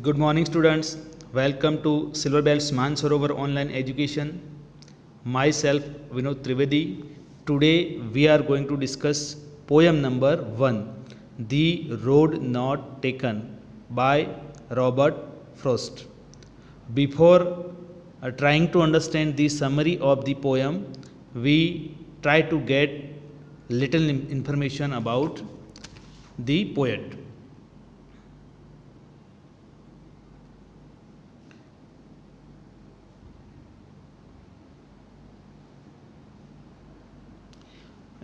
Good morning, students. Welcome to Silver Bells Mansarovar Online Education. Myself, Vinod Trivedi. Today, we are going to discuss poem number 1, The Road Not Taken by Robert Frost. Before trying to understand the summary of the poem, we try to get little information about the poet.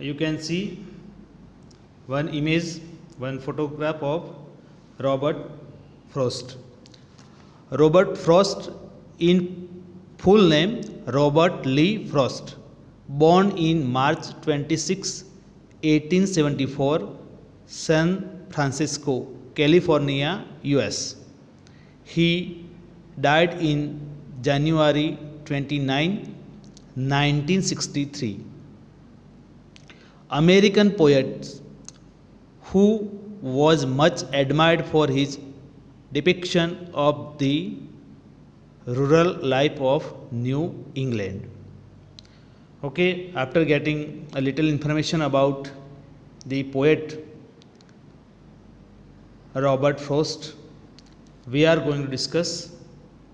You can see one image, one photograph of Robert Frost. Robert Frost, in full name Robert Lee Frost, born in March 26, 1874, San Francisco, California, US. He died in January 29, 1963. American poet who was much admired for his depiction of the rural life of New England. Okay, after getting a little information about the poet Robert Frost, we are going to discuss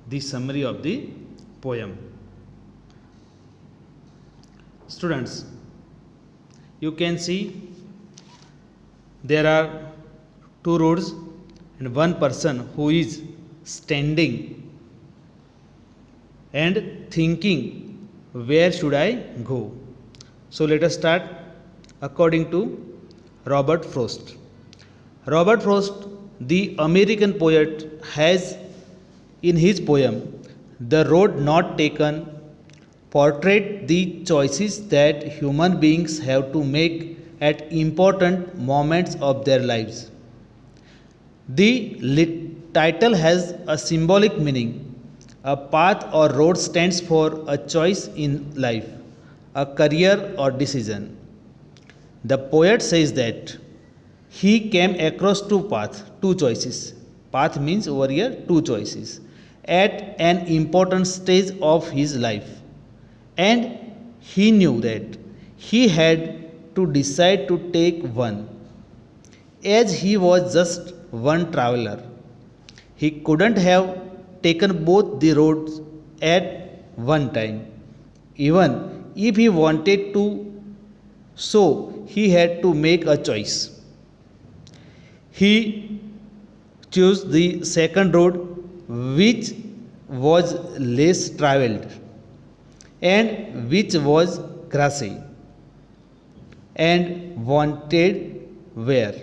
the summary of the poem. Students, you can see there are two roads and one person who is standing and thinking, where should I go? So let us start. According to Robert Frost. Robert Frost, the American poet, has in his poem The Road Not Taken portrayed the choices that human beings have to make at important moments of their lives. The title has a symbolic meaning. A path or road stands for a choice in life, a career or decision. The poet says that he came across two choices. Path means over here two choices at an important stage of his life. And he knew that he had to decide to take one. As he was just one traveler, he couldn't have taken both the roads at one time. Even if he wanted to, so he had to make a choice. He chose the second road, which was less traveled and which was grassy and wanted where.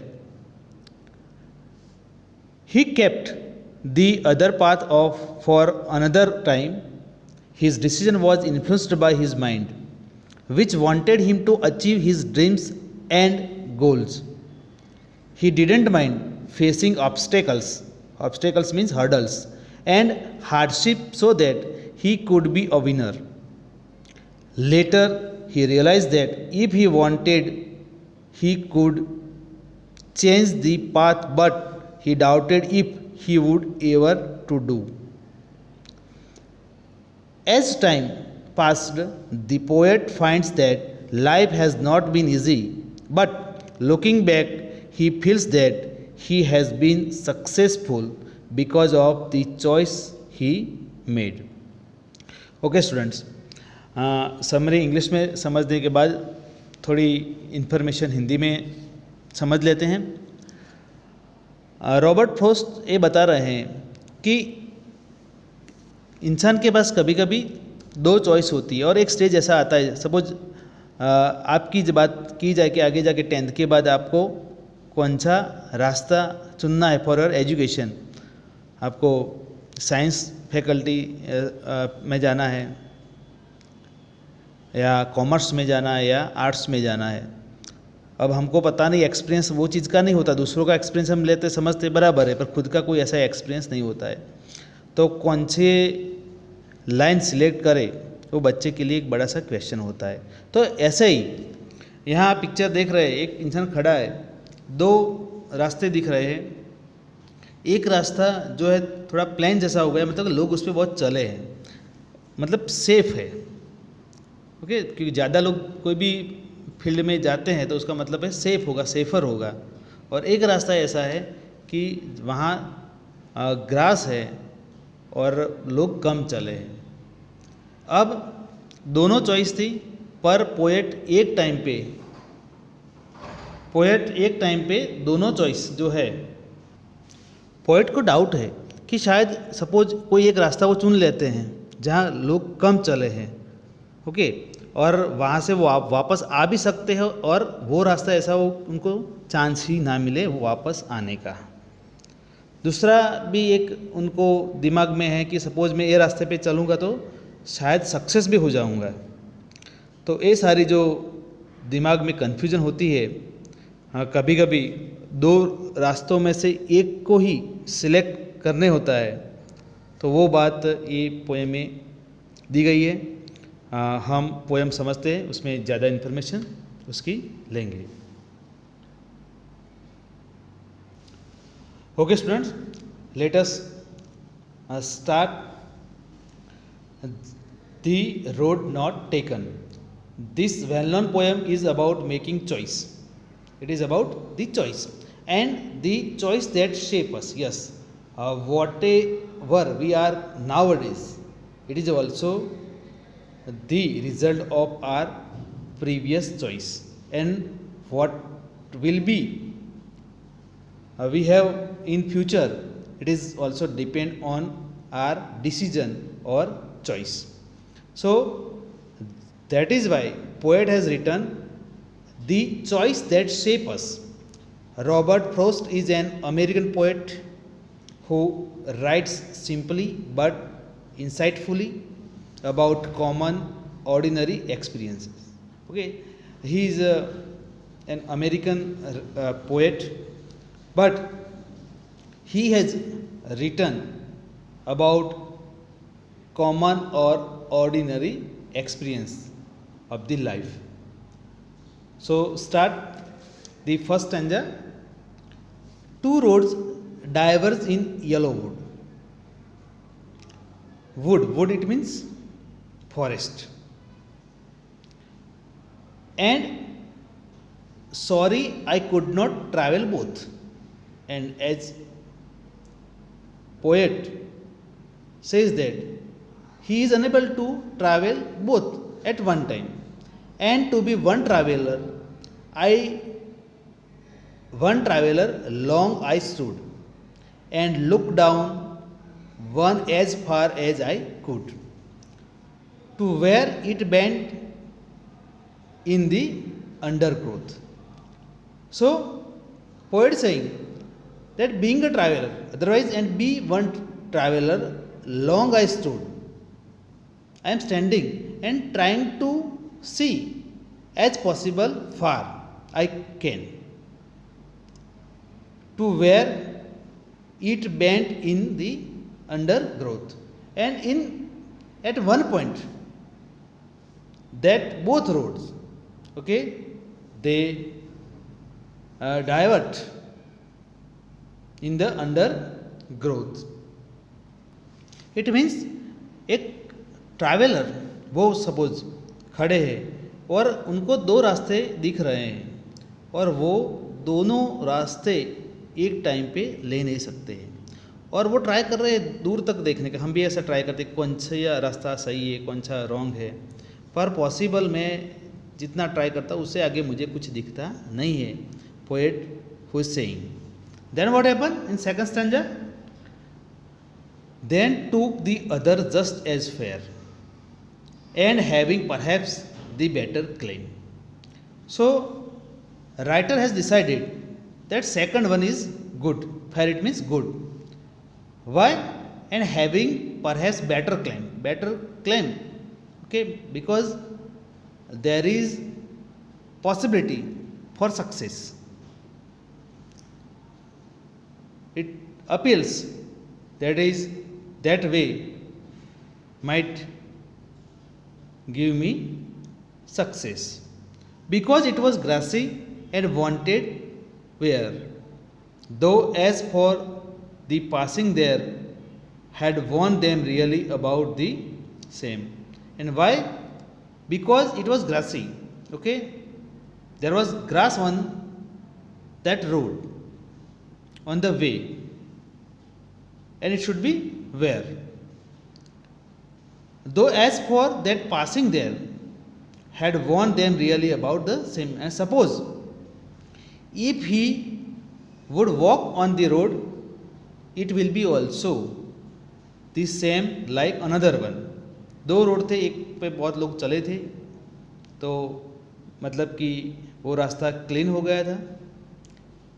He kept the other path off for another time. His decision was influenced by his mind, which wanted him to achieve his dreams and goals. He didn't mind facing obstacles means hurdles, and hardship so that he could be a winner. Later, he realized that if he wanted, he could change the path, but he doubted if he would ever to do. As time passed, the poet finds that life has not been easy, but looking back, he feels that he has been successful because of the choice he made. Okay, students. Summary English में समझने के बाद थोड़ी information Hindi में समझ लेते हैं. Robert Frost ये बता रहे हैं कि इंसान के पास कभी कभी दो चॉइस होती है और एक स्टेज ऐसा आता है. सपोज आपकी बात की जाए कि आगे जाके 10th के बाद आपको कौन सा रास्ता चुनना है फॉर योर एजुकेशन. आपको साइंस फैकल्टी में जाना है या कॉमर्स में जाना है या आर्ट्स में जाना है. अब हमको पता नहीं, एक्सपीरियंस वो चीज़ का नहीं होता. दूसरों का एक्सपीरियंस हम लेते समझते बराबर है, पर खुद का कोई ऐसा एक्सपीरियंस नहीं होता है. तो कौन से लाइन सिलेक्ट करे वो बच्चे के लिए एक बड़ा सा क्वेश्चन होता है. तो ऐसे ही यहाँ आप पिक्चर देख रहे हैं, एक इंसान खड़ा है, दो रास्ते दिख रहे हैं. एक रास्ता जो है थोड़ा प्लेन जैसा हो गया, मतलब लोग उस पर बहुत चले हैं, मतलब सेफ है। ओके, क्योंकि ज़्यादा लोग कोई भी फील्ड में जाते हैं तो उसका मतलब है सेफ होगा, सेफर होगा। और एक रास्ता ऐसा है कि वहाँ ग्रास है और लोग कम चले हैं। अब दोनों चॉइस थी, पर पोएट एक टाइम पे दोनों चॉइस जो है, पोएट को डाउट है कि शायद सपोज कोई एक रास्ता वो चुन लेते हैं जहाँ लोग कम चले हैं, ओके, और वहाँ से वो वापस आ भी सकते हैं, और वो रास्ता ऐसा वो उनको चांस ही ना मिले वो वापस आने का। दूसरा भी एक उनको दिमाग में है कि सपोज मैं ये रास्ते पे चलूँगा तो शायद सक्सेस भी हो जाऊँगा। तो ये सारी जो दिमाग में कन्फ्यूजन होती है, हाँ, कभी कभी दो रास्तों में से एक को ही सिलेक्ट करने होता है, तो वो बात ये पोएम में दी गई है। हम पोएम समझते हैं, उसमें ज़्यादा इन्फॉर्मेशन उसकी लेंगे। Okay students, let us start the road not taken. This well known poem is about making choice. It is about the choice and the choice that shape us. Yes, whatever we are nowadays, it is also the result of our previous choice, and what will be we have in future, it is also depend on our decision or choice. So that is why poet has written the choice that shape us. Robert Frost is an American poet who writes simply but insightfully about common ordinary experiences. Okay, he is an American poet, but he has written about common or ordinary experience of the life. So start the first stanza. Two roads diverge in yellow wood. Wood it means forest. And sorry I could not travel both. And as poet says that he is unable to travel both at one time. And to be one traveler, long I stood, and looked down one as far as I could, to where it bent in the undergrowth. So, poet saying that being a traveler, otherwise, and be one traveler, long I stood. I am standing and trying to see as possible far I can, to where it bent in the undergrowth, and in at one point that both roads, okay, they divert in the undergrowth. It means एक traveller वो suppose खड़े हैं और उनको दो रास्ते दिख रहे हैं, और वो दोनों रास्ते एक टाइम पे ले नहीं सकते हैं, और वो ट्राई कर रहे हैं दूर तक देखने का। हम भी ऐसा ट्राई करते हैं कौन सा रास्ता सही है, कौन सा रॉन्ग है, पर पॉसिबल मैं जितना ट्राई करता हूँ उससे आगे मुझे कुछ दिखता नहीं है। Poet who is saying, then what happen in second stanza, then took the other just as fair, and having perhaps the better claim. So writer has decided that second one is good. Fair it means good. Why? And having perhaps better claim, okay, because there is possibility for success. It appeals that way might give me success, because it was grassy and wanted wear. Though as for the passing there had warned them really about the same. And why? Because it was grassy. Okay, there was grass on that road, on the way, and it should be where. Though as for that passing there had warned them really about the same. And suppose if he would walk on the road, it will be also the same like another one. दो road थे, एक पे बहुत लोग चले थे, तो मतलब कि वो रास्ता क्लीन हो गया था.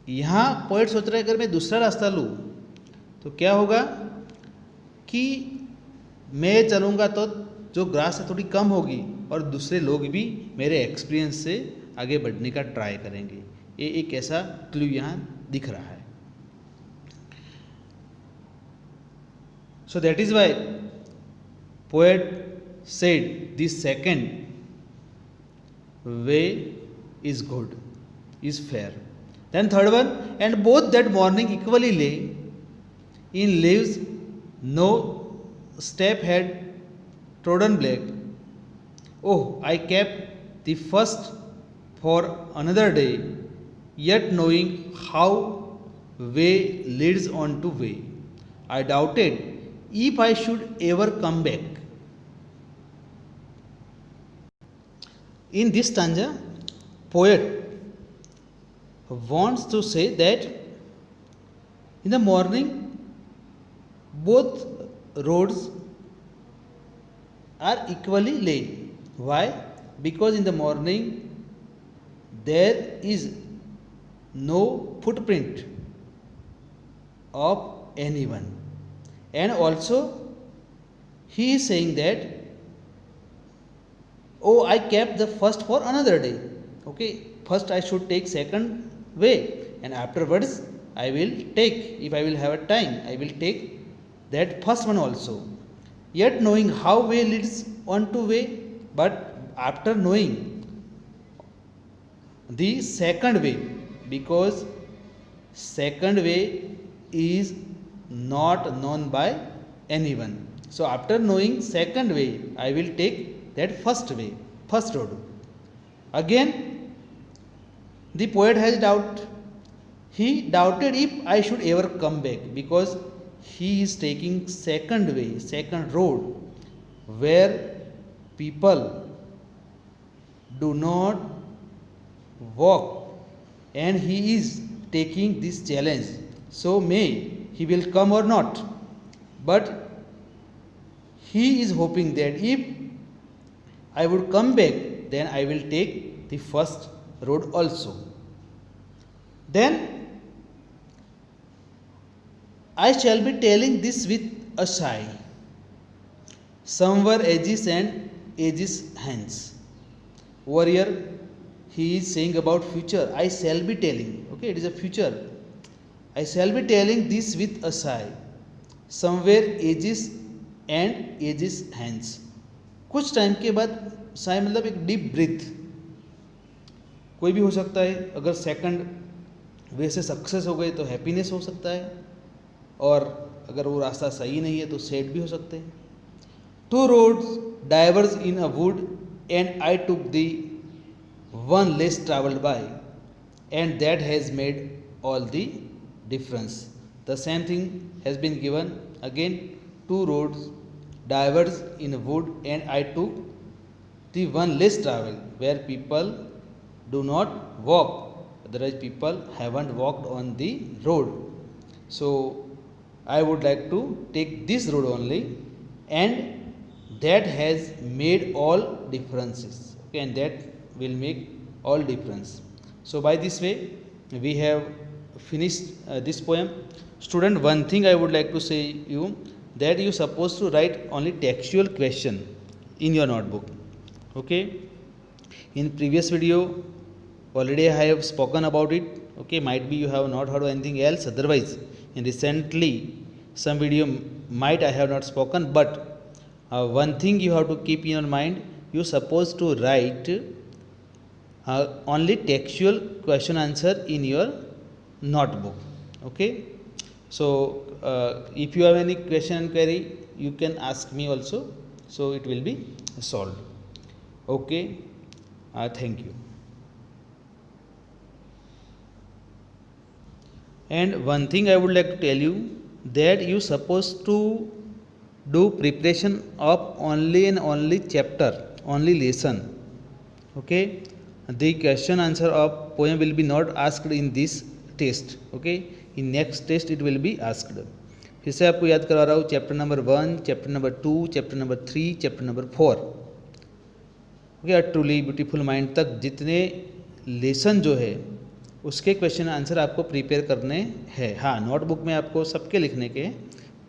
यहाँ पोइट सोच रहा है अगर मैं दूसरा रास्ता लूँ तो क्या होगा कि मैं चलूँगा तो जो ग्रास है थोड़ी कम होगी और दूसरे लोग भी मेरे एक्सपीरियंस से आगे बढ़ने का ट्राई करेंगे. ये एक ऐसा क्लू यहाँ दिख रहा है. So that is why poet said the second way is good, is fair. Then third one, and both that morning equally lay in leaves, no step had trodden black. Oh, I kept the first for another day, yet knowing how way leads on to way, I doubted if I should ever come back. In this stanza, poet wants to say that in the morning both roads are equally laid. Why? Because in the morning there is no footprint of anyone, and also he is saying that, oh, I kept the first for another day. Okay, first I should take second way, and afterwards I will take, if I will have a time, I will take that first one also. Yet knowing how way leads on to way, but after knowing the second way, because second way is not known by anyone. So after knowing second way, I will take that first way, first road. Again, the poet has doubt. He doubted if I should ever come back, because he is taking second way, second road, where people do not walk, and he is taking this challenge. So may he will come or not, but he is hoping that if I would come back, then I will take the first road also. Then I shall be telling this with a sigh, somewhere ages and ages hence. Over here he is saying about future. I shall be telling. Okay, it is a future. I shall be telling this with a sigh, somewhere ages and ages hence. कुछ time के बाद साय मतलब एक deep breath. कोई भी हो सकता है. अगर सेकंड वे से सक्सेस हो गए तो हैप्पीनेस हो सकता है, और अगर वो रास्ता सही नहीं है तो सैड भी हो सकते हैं. Two roads diverged in a wood and I took the one less travelled by, and that has made all the difference. The same thing has been given again. Two roads diverge in a wood, and I took the one less travel, where people do not walk, otherwise people haven't walked on the road. So I would like to take this road only, and that has made all differences. Okay, and that will make all difference. So by this way we have finished this poem. Student, one thing I would like to say you, that you supposed to write only textual question in your notebook. Okay, in previous video already I have spoken about it. Okay, might be you have not heard anything else, otherwise in recently some video might I have not spoken, but one thing you have to keep in your mind, you supposed to write only textual question answer in your notebook. Okay, So if you have any question and query, you can ask me also, so it will be solved. Okay, thank you. And one thing I would like to tell you, that you supposed to do preparation of only and only chapter, only lesson. Okay, the question answer of poem will be not asked in this test. Okay, in next test it will be asked. फिर से आपको याद करवा रहा हूँ, chapter number 1, chapter number 2, chapter number 3, chapter number 4, okay, truly beautiful mind तक जितने lesson जो है उसके क्वेश्चन आंसर आपको प्रिपेयर करने हैं. हाँ, नोटबुक में आपको सबके लिखने के,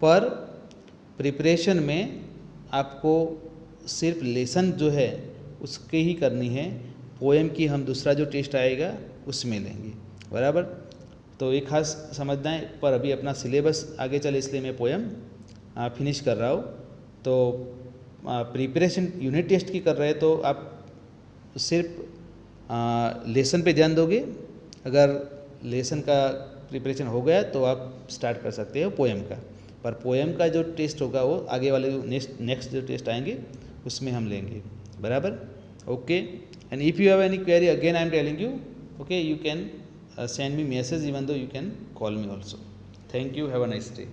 पर प्रिपरेशन में आपको सिर्फ लेसन जो है उसके ही करनी है. पोएम की हम दूसरा जो टेस्ट आएगा उसमें लेंगे, बराबर. तो एक खास समझना है, पर अभी अपना सिलेबस आगे चले इसलिए मैं पोएम फिनिश कर रहा हूँ. तो प्रिपरेशन यूनिट टेस्ट की कर रहे हैं तो आप सिर्फ लेसन पे ध्यान दोगे. अगर लेसन का प्रिपरेशन हो गया तो आप स्टार्ट कर सकते हो पोएम का, पर पोएम का जो टेस्ट होगा वो आगे वाले जो नेक्स्ट जो टेस्ट आएंगे उसमें हम लेंगे, बराबर. Okay, and if you have any query, again I am telling you, okay, you can send me message, even though you can call me also. Thank you, have a nice day.